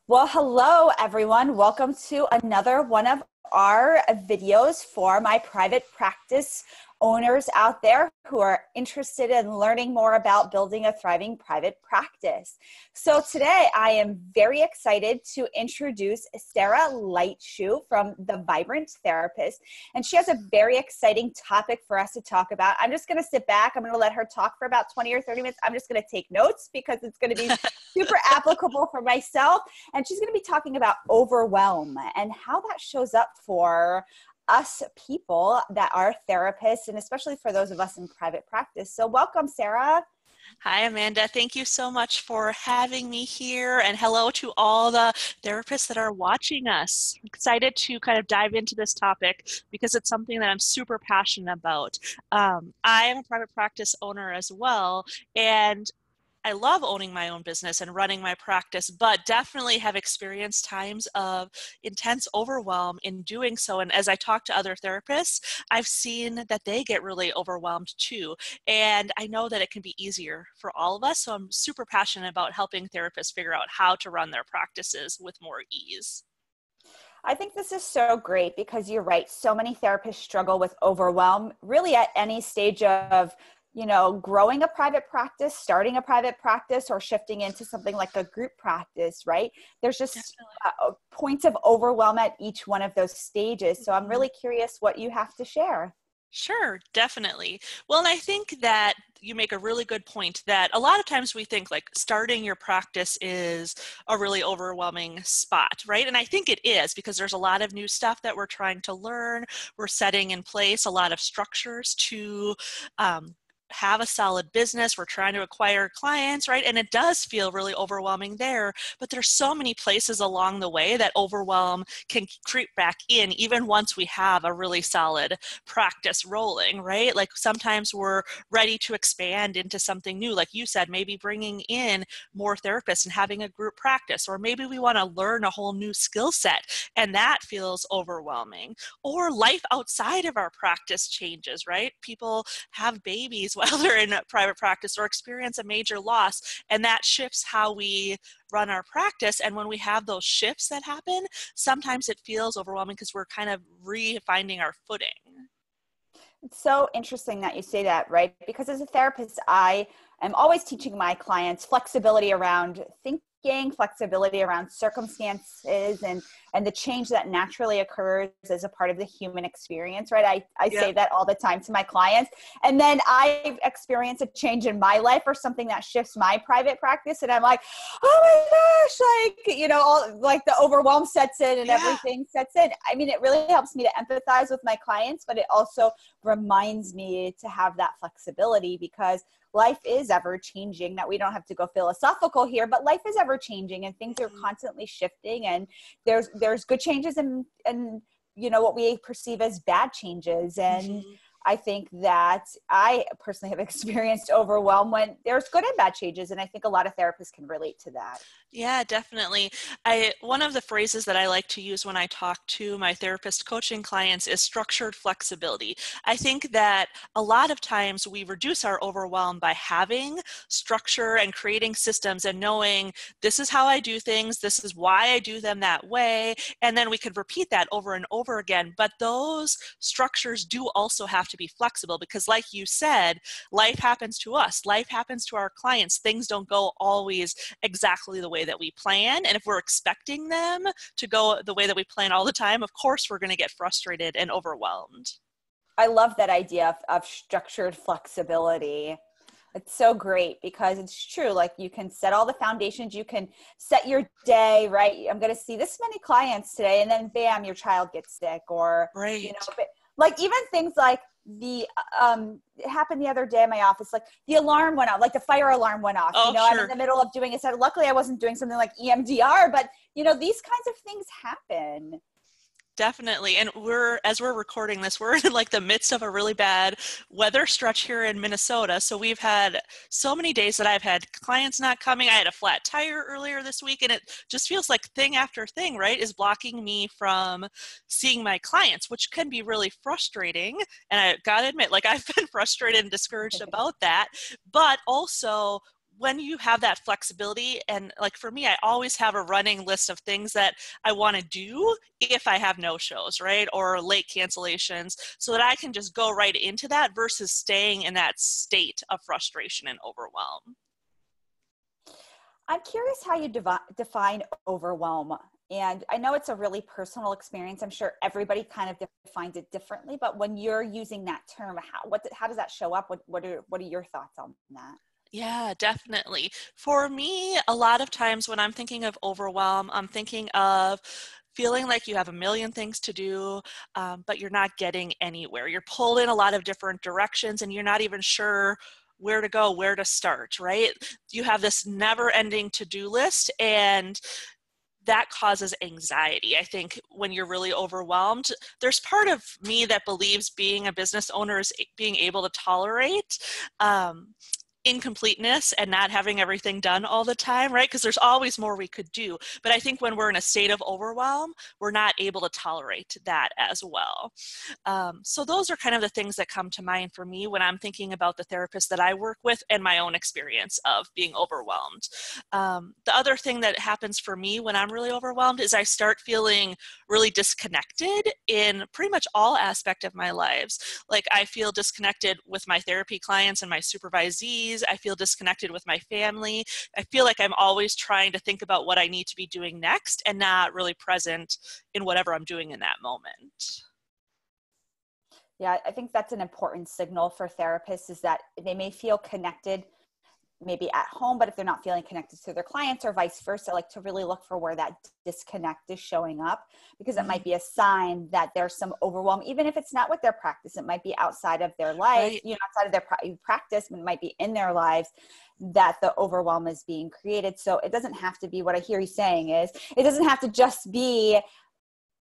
Well, hello everyone. Welcome to another one of our videos for my private practice owners out there who are interested in learning more about building a thriving private practice. So today I am very excited to introduce Sarah Leitschuh from The Vibrant Therapist, and she has a very exciting topic for us to talk about. I'm just going to sit back. I'm going to let her talk for about 20 or 30 minutes. I'm just going to take notes because it's going to be super applicable for myself. And she's going to be talking about overwhelm and how that shows up for us people that are therapists, and especially for those of us in private practice. So welcome, Sarah. Hi, Amanda. Thank you so much for having me here. And hello to all the therapists that are watching us. I'm excited to kind of dive into this topic because it's something that I'm super passionate about. I am a private practice owner as well, and I love owning my own business and running my practice, but definitely have experienced times of intense overwhelm in doing so. And as I talk to other therapists, I've seen that they get really overwhelmed too. And I know that it can be easier for all of us. So I'm super passionate about helping therapists figure out how to run their practices with more ease. I think this is so great because you're right. So many therapists struggle with overwhelm really at any stage of growing a private practice, starting a private practice, or shifting into something like a group practice, right? There's just points of overwhelm at each one of those stages. So I'm really curious what you have to share. Sure, definitely. Well, and I think that you make a really good point that a lot of times we think like starting your practice is a really overwhelming spot, right? And I think it is because there's a lot of new stuff that we're trying to learn. We're setting in place a lot of structures to have a solid business. We're trying to acquire clients, right? And it does feel really overwhelming there, but there's so many places along the way that overwhelm can creep back in even once we have a really solid practice rolling, right? Like sometimes we're ready to expand into something new. Like you said, maybe bringing in more therapists and having a group practice, or maybe we want to learn a whole new skill set and that feels overwhelming. Or life outside of our practice changes, right? People have babies while they're in private practice or experience a major loss, and that shifts how we run our practice. And when we have those shifts that happen, sometimes it feels overwhelming because we're kind of refinding our footing. It's so interesting that you say that, right? Because as a therapist, I am always teaching my clients flexibility around thinking, flexibility around circumstances, and the change that naturally occurs as a part of the human experience, right? I say that all the time to my clients. And then I experience a change in my life or something that shifts my private practice. And I'm like, oh my gosh, all like the overwhelm sets in and everything sets in. I mean, it really helps me to empathize with my clients, but it also reminds me to have that flexibility because life is ever changing. That we don't have to go philosophical here, but life is ever changing and things are constantly shifting, and there's good changes and what we perceive as bad changes. And I think that I personally have experienced overwhelm when there's good and bad changes, and I think a lot of therapists can relate to that. Yeah, definitely. One of the phrases that I like to use when I talk to my therapist coaching clients is structured flexibility. I think that a lot of times we reduce our overwhelm by having structure and creating systems and knowing this is how I do things, this is why I do them that way, and then we could repeat that over and over again. But those structures do also have to be flexible because like you said, life happens to us, life happens to our clients. Things don't go always exactly the way that we plan. And if we're expecting them to go the way that we plan all the time, of course, we're going to get frustrated and overwhelmed. I love that idea of structured flexibility. It's so great because it's true. Like you can set all the foundations, you can set your day, right? I'm going to see this many clients today, and then bam, your child gets sick, or, right. Like even things like it happened the other day in my office, like the alarm went off, like the fire alarm went off, Sure. I'm in the middle of doing it. So luckily I wasn't doing something like EMDR, but these kinds of things happen. Definitely. And as we're recording this, we're in like the midst of a really bad weather stretch here in Minnesota. So we've had so many days that I've had clients not coming. I had a flat tire earlier this week, and it just feels like thing after thing, right, is blocking me from seeing my clients, which can be really frustrating. And I got to admit, like I've been frustrated and discouraged about that, but also when you have that flexibility, and like for me, I always have a running list of things that I want to do if I have no shows, right? Or late cancellations, so that I can just go right into that versus staying in that state of frustration and overwhelm. I'm curious how you define overwhelm. And I know it's a really personal experience. I'm sure everybody kind of defines it differently, but when you're using that term, how does that show up? What are your thoughts on that? Yeah, definitely. For me, a lot of times when I'm thinking of overwhelm, I'm thinking of feeling like you have a million things to do, but you're not getting anywhere. You're pulled in a lot of different directions and you're not even sure where to go, where to start, right? You have this never-ending to-do list, and that causes anxiety. I think when you're really overwhelmed, there's part of me that believes being a business owner is being able to tolerate incompleteness and not having everything done all the time, right? Because there's always more we could do. But I think when we're in a state of overwhelm, we're not able to tolerate that as well. So those are kind of the things that come to mind for me when I'm thinking about the therapist that I work with and my own experience of being overwhelmed. The other thing that happens for me when I'm really overwhelmed is I start feeling really disconnected in pretty much all aspects of my lives. Like I feel disconnected with my therapy clients and my supervisees. I feel disconnected with my family. I feel like I'm always trying to think about what I need to be doing next and not really present in whatever I'm doing in that moment. Yeah, I think that's an important signal for therapists, is that they may feel connected maybe at home, but if they're not feeling connected to their clients or vice versa, like to really look for where that disconnect is showing up, because it might be a sign that there's some overwhelm, even if it's not with their practice. It might be outside of their life, Right. you know, outside of their practice, but it might be in their lives that the overwhelm is being created. So it doesn't have to be, what I hear you saying is, it doesn't have to just be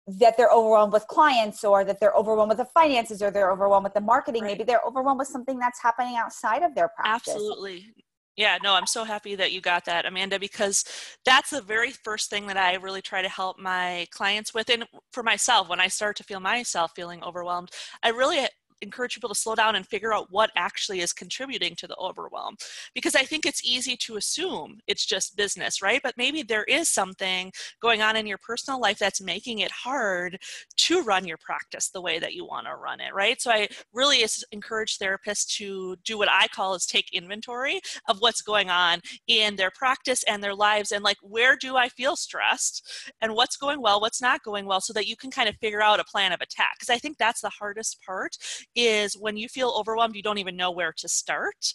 that they're overwhelmed with clients, or that they're overwhelmed with the finances, or they're overwhelmed with the marketing. Right. Maybe they're overwhelmed with something that's happening outside of their practice. Absolutely. Yeah, no, I'm so happy that you got that, Amanda, because that's the very first thing that I really try to help my clients with. And for myself, when I start to feel myself feeling overwhelmed, I really encourage people to slow down and figure out what actually is contributing to the overwhelm. Because I think it's easy to assume it's just business, right? But maybe there is something going on in your personal life that's making it hard to run your practice the way that you want to run it, right? So I really encourage therapists to do what I call is take inventory of what's going on in their practice and their lives, and like, where do I feel stressed and what's going well, what's not going well, so that you can kind of figure out a plan of attack. Because I think that's the hardest part, is when you feel overwhelmed, you don't even know where to start.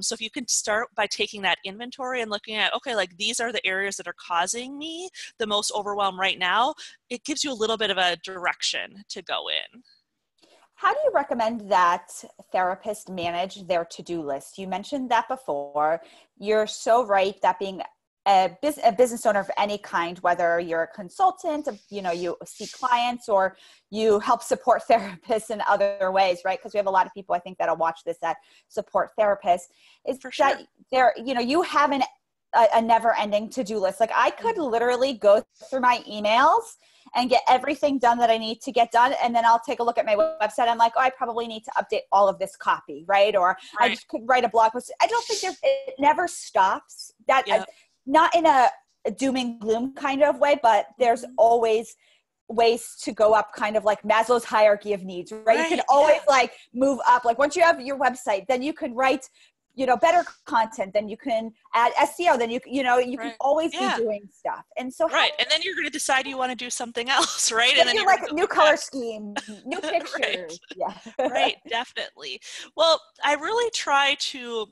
So if you can start by taking that inventory and looking at, okay, like these are the areas that are causing me the most overwhelm right now, it gives you a little bit of a direction to go in. How do you recommend that therapists manage their to-do list? You mentioned that before. You're so right that being a business owner of any kind, whether you're a consultant, you know, you see clients, or you help support therapists in other ways, right? Because we have a lot of people, I think, that'll watch this that support therapists. Is For sure. that there, you know, you have a never-ending to-do list. Like I could literally go through my emails and get everything done that I need to get done, and then I'll take a look at my website. I'm like, oh, I probably need to update all of this copy, right? Or I just could write a blog post. I don't think it never stops. Not in a doom and gloom kind of way, but there's always ways to go up, kind of like Maslow's hierarchy of needs, right? You can always like move up. Like once you have your website, then you can write, you know, better content, then you can add SEO, then you can always be doing stuff. And so and then you're going to decide you want to do something else, right? And then you're like new color scheme, new pictures. Right, definitely. Well, I really try to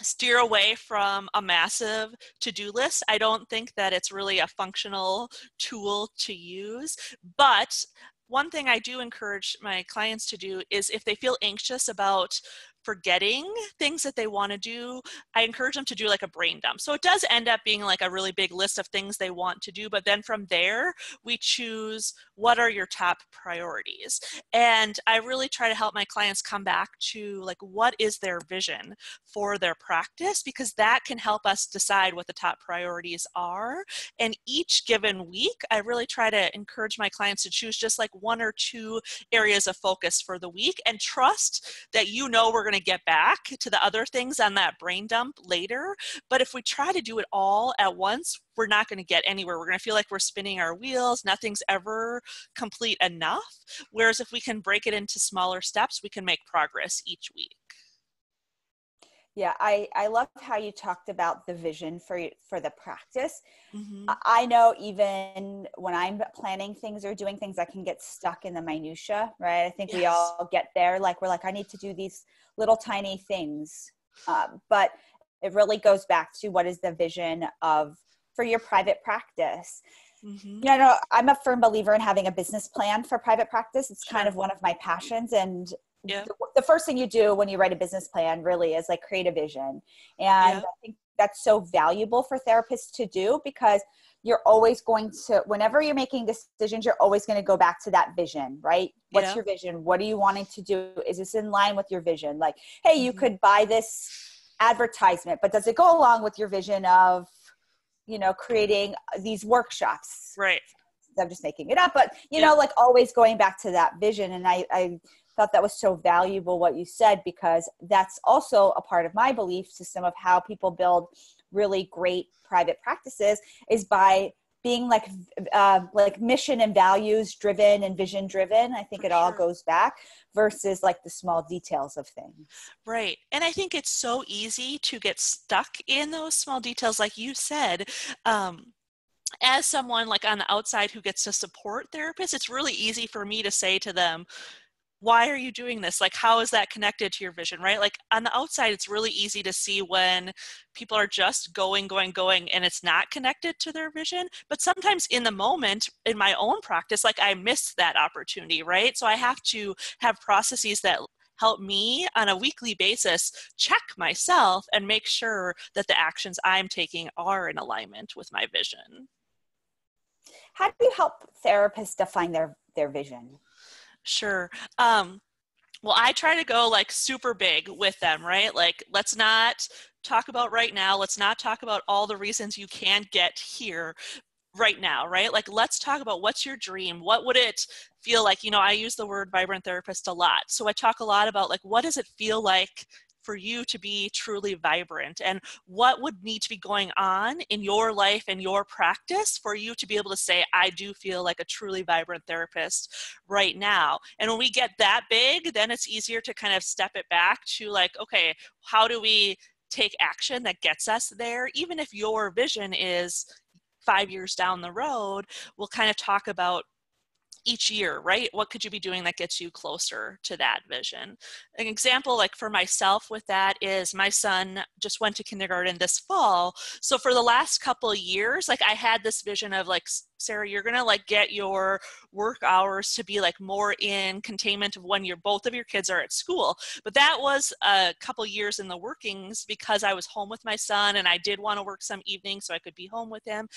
steer away from a massive to-do list. I don't think that it's really a functional tool to use, but one thing I do encourage my clients to do is, if they feel anxious about forgetting things that they want to do, I encourage them to do like a brain dump. So it does end up being like a really big list of things they want to do, but then from there, we choose what are your top priorities. And I really try to help my clients come back to like, what is their vision for their practice? Because that can help us decide what the top priorities are. And each given week, I really try to encourage my clients to choose just like one or two areas of focus for the week, and trust that, you know, we're going going to get back to the other things on that brain dump later. But if we try to do it all at once, we're not going to get anywhere. We're going to feel like we're spinning our wheels. Nothing's ever complete enough. Whereas if we can break it into smaller steps, we can make progress each week. Yeah, I love how you talked about the vision for the practice. Mm-hmm. I know even when I'm planning things or doing things, I can get stuck in the minutia, right? I think we all get there. Like, we're like, I need to do these little tiny things. But it really goes back to what is the vision for your private practice. Mm-hmm. You know, I'm a firm believer in having a business plan for private practice. It's Sure. kind of one of my passions. And Yeah. the first thing you do when you write a business plan really is like create a vision. And I think that's so valuable for therapists to do, because you're always going to, whenever you're making decisions, you're always going to go back to that vision, right? What's your vision? What are you wanting to do? Is this in line with your vision? Like, hey, you could buy this advertisement, but does it go along with your vision of, you know, creating these workshops? Right. I'm just making it up, but you know, like always going back to that vision. And I thought that was so valuable what you said, because that's also a part of my belief system of how people build really great private practices, is by being like mission and values driven and vision driven. I think it all goes back, versus like the small details of things. Right. And I think it's so easy to get stuck in those small details, like you said. As someone like on the outside who gets to support therapists, it's really easy for me to say to them, why are you doing this? Like, how is that connected to your vision, right? Like on the outside, it's really easy to see when people are just going, and it's not connected to their vision. But sometimes in the moment, in my own practice, like I miss that opportunity, right? So I have to have processes that help me on a weekly basis check myself and make sure that the actions I'm taking are in alignment with my vision. How do you help therapists define their vision? Sure. Well, I try to go like super big with them, right? Like, let's not talk about right now. Let's not talk about all the reasons you can't get here right now, right? Like, let's talk about what's your dream? What would it feel like? You know, I use the word vibrant therapist a lot. So I talk a lot about like, what does it feel like for you to be truly vibrant, and what would need to be going on in your life and your practice for you to be able to say, I do feel like a truly vibrant therapist right now. And when we get that big, then it's easier to kind of step it back to like, okay, how do we take action that gets us there? Even if your vision is 5 years down the road, we'll kind of talk about each year, right? What could you be doing that gets you closer to that vision? An example, like for myself with that, is my son just went to kindergarten this fall. So for the last couple of years, like I had this vision of like, Sarah, you're going to like get your work hours to be like more in containment of when both of your kids are at school. But that was a couple years in the workings because I was home with my son and I did want to work some evenings so I could be home with him.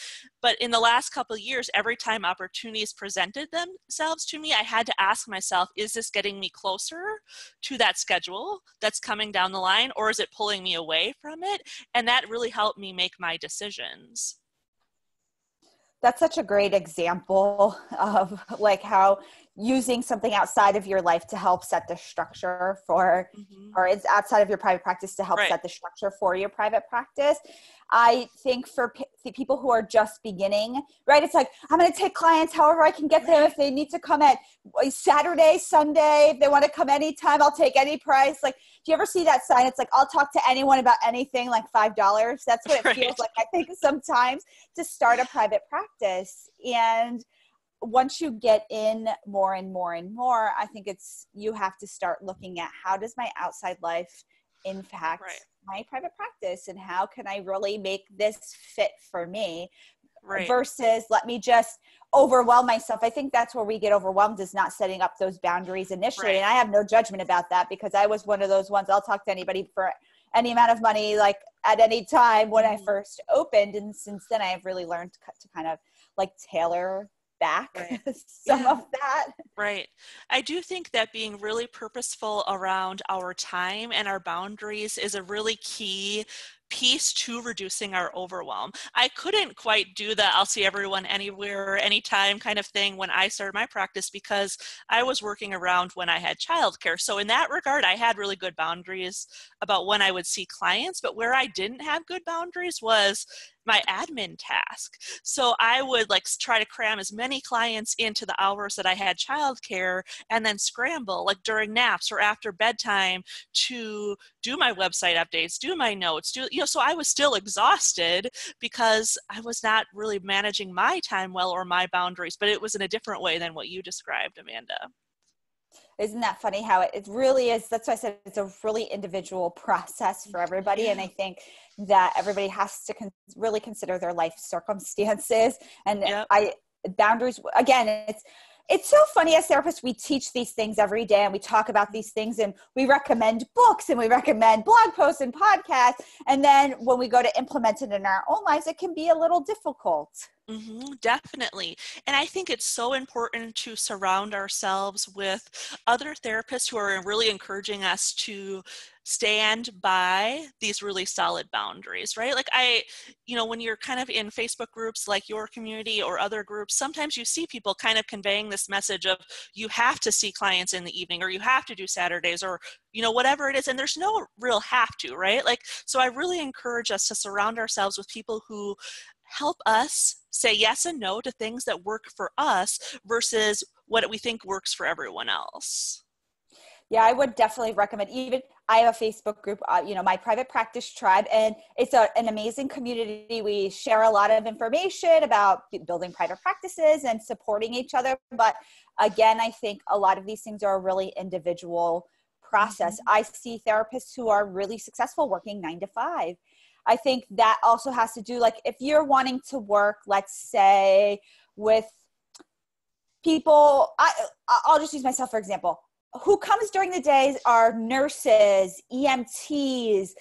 But in the last couple of years, every time opportunities presented themselves to me, I had to ask myself, is this getting me closer to that schedule that's coming down the line, or is it pulling me away from it? And that really helped me make my decisions. That's such a great example of like how using something outside of your life to help set the structure for, or it's outside of your private practice to help set the structure for your private practice. I think for people who are just beginning, right? It's like, I'm going to take clients however I can get them. If they need to come at Saturday, Sunday, if they want to come anytime, I'll take any price. Like, do you ever see that sign? It's like, I'll talk to anyone about anything, like $5. That's what it feels like, I think, sometimes to start a private practice. And once you get in more and more and more, I think you have to start looking at, how does my outside life impact my private practice, and how can I really make this fit for me versus let me just overwhelm myself. I think that's where we get overwhelmed, is not setting up those boundaries initially. And I have no judgment about that, because I was one of those ones. I'll talk to anybody for any amount of money, like at any time when I first opened. And since then I've really learned to kind of like tailor back some of that. Right. I do think that being really purposeful around our time and our boundaries is a really key piece to reducing our overwhelm. I couldn't quite do the I'll see everyone anywhere, anytime kind of thing when I started my practice because I was working around when I had childcare. So in that regard, I had really good boundaries about when I would see clients, but where I didn't have good boundaries was my admin task. So I would like try to cram as many clients into the hours that I had childcare and then scramble like during naps or after bedtime to do my website updates, do my notes, so I was still exhausted because I was not really managing my time well or my boundaries, but it was in a different way than what you described, Amanda. Isn't that funny how it really is? That's why I said it's a really individual process for everybody. Yeah. And I think that everybody has to really consider their life circumstances and Yep. boundaries. Again, it's so funny as therapists, we teach these things every day and we talk about these things and we recommend books and we recommend blog posts and podcasts. And then when we go to implement it in our own lives, it can be a little difficult. Definitely. And I think it's so important to surround ourselves with other therapists who are really encouraging us to stand by these really solid boundaries, right? Like when you're kind of in Facebook groups like your community or other groups, sometimes you see people kind of conveying this message of you have to see clients in the evening or you have to do Saturdays or whatever it is. And there's no real have to, right? So I really encourage us to surround ourselves with people who help us say yes and no to things that work for us versus what we think works for everyone else. Yeah, I would definitely recommend. Even I have a Facebook group, my private practice tribe, and it's an amazing community. We share a lot of information about building private practices and supporting each other. But again, I think a lot of these things are a really individual process. I see therapists who are really successful working 9 to 5. I think that also has to do, like, if you're wanting to work, let's say, with people, I'll just use myself for example. Who comes during the days are nurses, EMTs,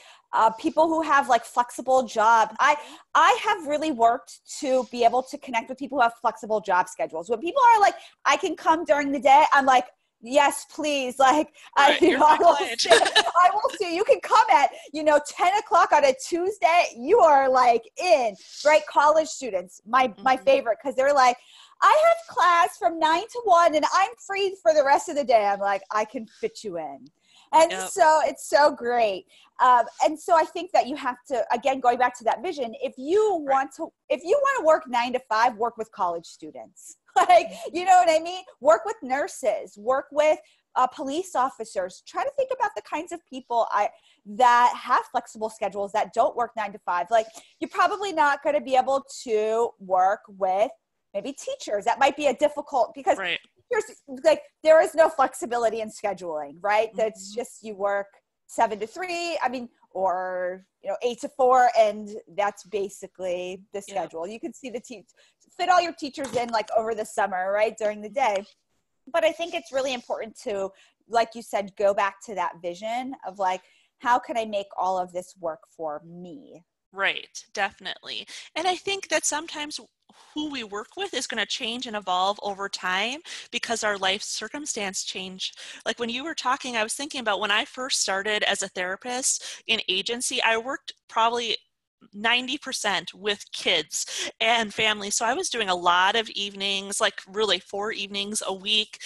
people who have like flexible jobs. I have really worked to be able to connect with people who have flexible job schedules. When people are like, I can come during the day, I'm like, yes, please. Like, right, I will see. You can come at, 10 o'clock on a Tuesday. You are like in, right? College students, my favorite, because they're like, I have class from 9 to 1 and I'm free for the rest of the day. I'm like, I can fit you in. And so it's so great. And so I think that you have to, again, going back to that vision, if you want to work 9 to 5, work with college students. Like, you know what I mean? Work with nurses, work with police officers. Try to think about the kinds of people that have flexible schedules that don't work 9 to 5. Like, you're probably not going to be able to work with maybe teachers. That might be a difficult, because like there is no flexibility in scheduling, right? That's just you work 7 to 3. Or 8 to 4, and that's basically the schedule. You can see fit all your teachers in like over the summer, right, during the day. But I think it's really important to, like you said, go back to that vision of like, how can I make all of this work for me? Right, definitely. And I think that sometimes who we work with is going to change and evolve over time because our life circumstance change. Like when you were talking, I was thinking about when I first started as a therapist in agency, I worked probably 90% with kids and families. So I was doing a lot of evenings, like really 4 evenings a week.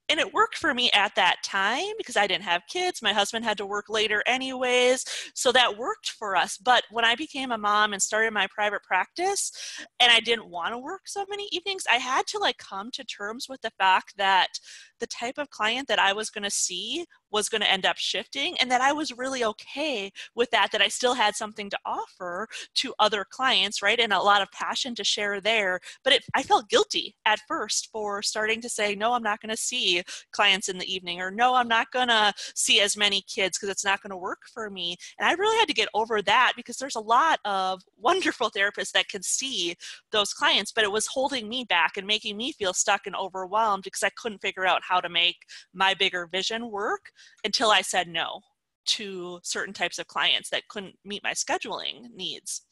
And it worked for me at that time because I didn't have kids. My husband had to work later anyways. So that worked for us. But when I became a mom and started my private practice and I didn't want to work so many evenings, I had to like come to terms with the fact that the type of client that I was going to see was going to end up shifting, and that I was really okay with that I still had something to offer to other clients, right? And a lot of passion to share there. But I felt guilty at first for starting to say, no, I'm not going to see clients in the evening, or no, I'm not going to see as many kids because it's not going to work for me. And I really had to get over that because there's a lot of wonderful therapists that can see those clients, but it was holding me back and making me feel stuck and overwhelmed because I couldn't figure out how to make my bigger vision work until I said no to certain types of clients that couldn't meet my scheduling needs.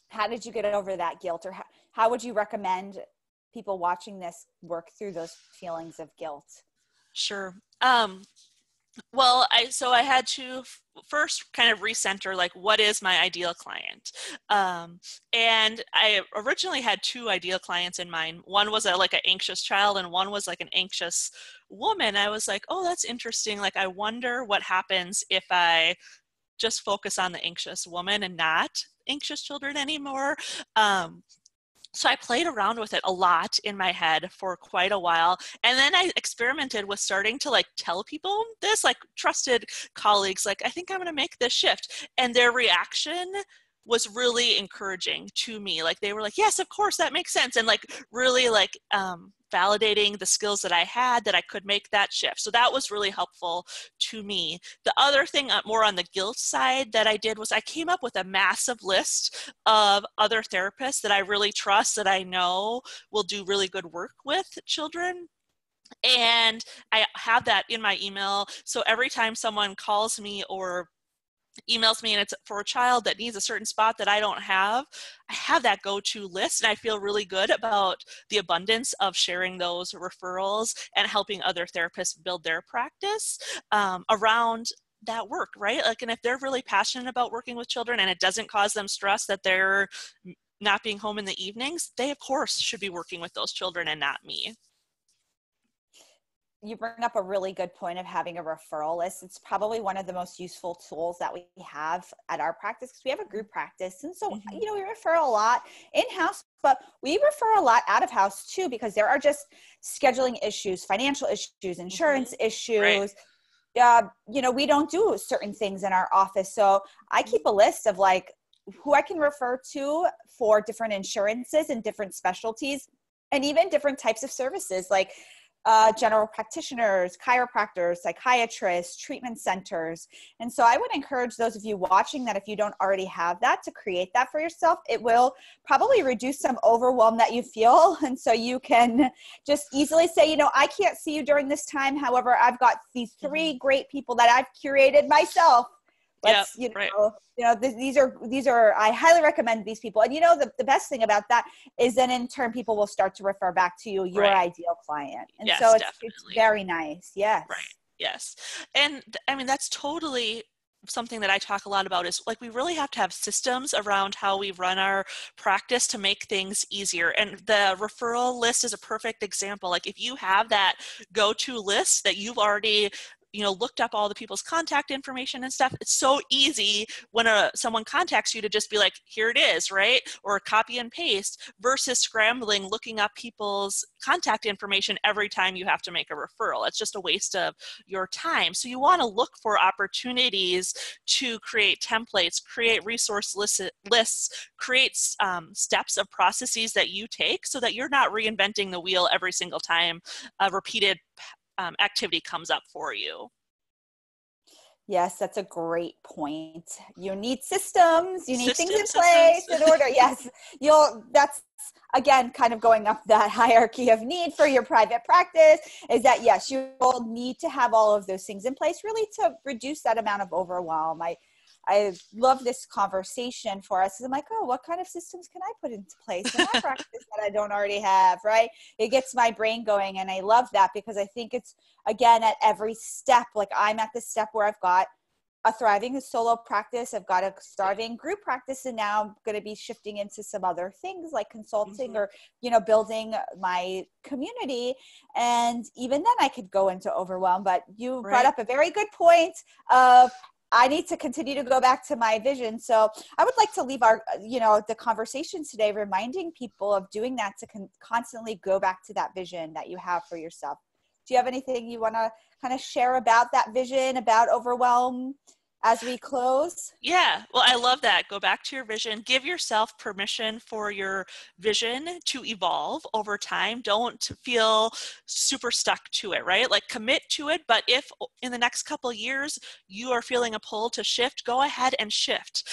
How did you get over that guilt, or how would you recommend people watching this work through those feelings of guilt? Sure. Well, I had to first kind of recenter, like, what is my ideal client? Um, and I originally had two ideal clients in mind. One was like an anxious child, and one was like an anxious woman. I was like, oh, that's interesting. Like, I wonder what happens if I just focus on the anxious woman and not anxious children anymore. So I played around with it a lot in my head for quite a while. And then I experimented with starting to like tell people this, like trusted colleagues, like, I think I'm going to make this shift. And their reaction was really encouraging to me. Like, they were like, yes, of course, that makes sense. And like really like validating the skills that I had, that I could make that shift. So that was really helpful to me. The other thing, more on the guilt side, that I did was I came up with a massive list of other therapists that I really trust, that I know will do really good work with children. And I have that in my email. So every time someone calls me or emails me and it's for a child that needs a certain spot that I don't have, I have that go-to list, and I feel really good about the abundance of sharing those referrals and helping other therapists build their practice around that work, right? Like, and if they're really passionate about working with children and it doesn't cause them stress that they're not being home in the evenings, they of course should be working with those children and not me. You bring up a really good point of having a referral list. It's probably one of the most useful tools that we have at our practice, because we have a group practice. And so, Mm-hmm. we refer a lot in-house, but we refer a lot out of house too, because there are just scheduling issues, financial issues, insurance Mm-hmm. Right. issues. We don't do certain things in our office. So I keep a list of like who I can refer to for different insurances and different specialties, and even different types of services, like general practitioners, chiropractors, psychiatrists, treatment centers. And so I would encourage those of you watching that, if you don't already have that, to create that for yourself. It will probably reduce some overwhelm that you feel. And so you can just easily say, I can't see you during this time. However, I've got these three great people that I've curated myself. Yep. Let's, Right. these are, I highly recommend these people. And the best thing about that is then in turn, people will start to refer back to you, your Right. ideal client. And Yes, so it's definitely. very nice. Yes. Right. Yes. And I mean, that's totally something that I talk a lot about, is like, we really have to have systems around how we run our practice to make things easier. And the referral list is a perfect example. Like, if you have that go-to list that you've already looked up all the people's contact information and stuff, it's so easy when someone contacts you to just be like, here it is, right? Or copy and paste, versus scrambling, looking up people's contact information every time you have to make a referral. It's just a waste of your time. So you want to look for opportunities to create templates, create resource lists, create steps of processes that you take, so that you're not reinventing the wheel every single time a repeated activity comes up for you. Yes, that's a great point. You need systems, you need things in Systems. place in order. Yes, that's again kind of going up that hierarchy of need for your private practice, is that yes, you will need to have all of those things in place really to reduce that amount of overwhelm. I love this conversation for us. I'm like, oh, what kind of systems can I put into place in my practice that I don't already have, right? It gets my brain going. And I love that, because I think it's, again, at every step, like I'm at the step where I've got a thriving solo practice, I've got a thriving group practice, and now I'm going to be shifting into some other things like consulting or, building my community. And even then I could go into overwhelm, but you brought up a very good point of, I need to continue to go back to my vision. So I would like to leave our, the conversation today reminding people of doing that, to constantly go back to that vision that you have for yourself. Do you have anything you want to kind of share about that vision, about overwhelm, as we close? Yeah, well, I love that. Go back to your vision. Give yourself permission for your vision to evolve over time. Don't feel super stuck to it, right? Like, commit to it, but if in the next couple of years you are feeling a pull to shift, go ahead and shift.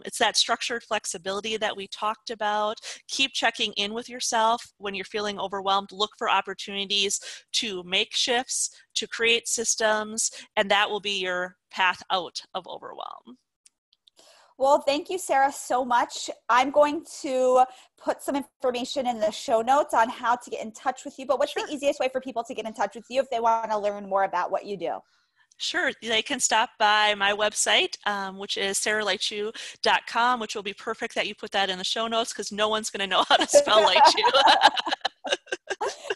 It's that structured flexibility that we talked about. Keep checking in with yourself when you're feeling overwhelmed. Look for opportunities to make shifts, to create systems, and that will be your path out of overwhelm. Well, thank you, Sarah, so much. I'm going to put some information in the show notes on how to get in touch with you. But what's the easiest way for people to get in touch with you if they want to learn more about what you do? Sure. They can stop by my website, which is sarahleitschuh.com, which will be perfect that you put that in the show notes because no one's going to know how to spell Leitschuh.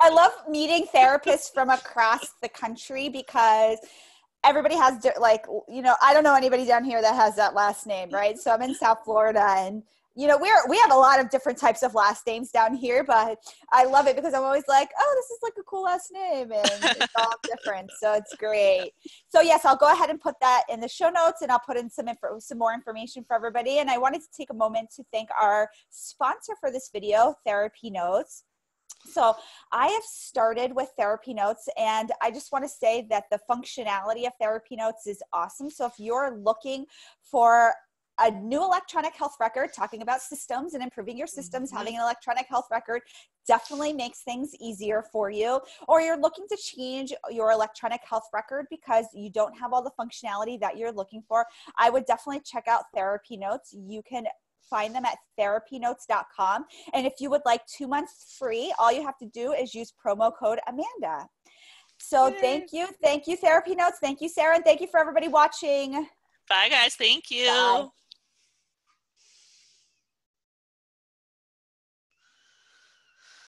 I love meeting therapists from across the country because everybody has like, you know, I don't know anybody down here that has that last name, right? So I'm in South Florida, and you know, we have a lot of different types of last names down here, but I love it because I'm always like, oh, this is like a cool last name, and it's all different. So it's great. So yes, I'll go ahead and put that in the show notes, and I'll put in some more information for everybody. And I wanted to take a moment to thank our sponsor for this video, Therapy Notes. So I have started with Therapy Notes, and I just want to say that the functionality of Therapy Notes is awesome. So if you're looking for a new electronic health record, talking about systems and improving your systems, having an electronic health record definitely makes things easier for you. Or you're looking to change your electronic health record because you don't have all the functionality that you're looking for, I would definitely check out Therapy Notes. You can find them at therapynotes.com. And if you would like 2 months free, all you have to do is use promo code Amanda. So thank you, Therapy Notes. Thank you, Sarah. And thank you for everybody watching. Bye, guys. Thank you. Bye.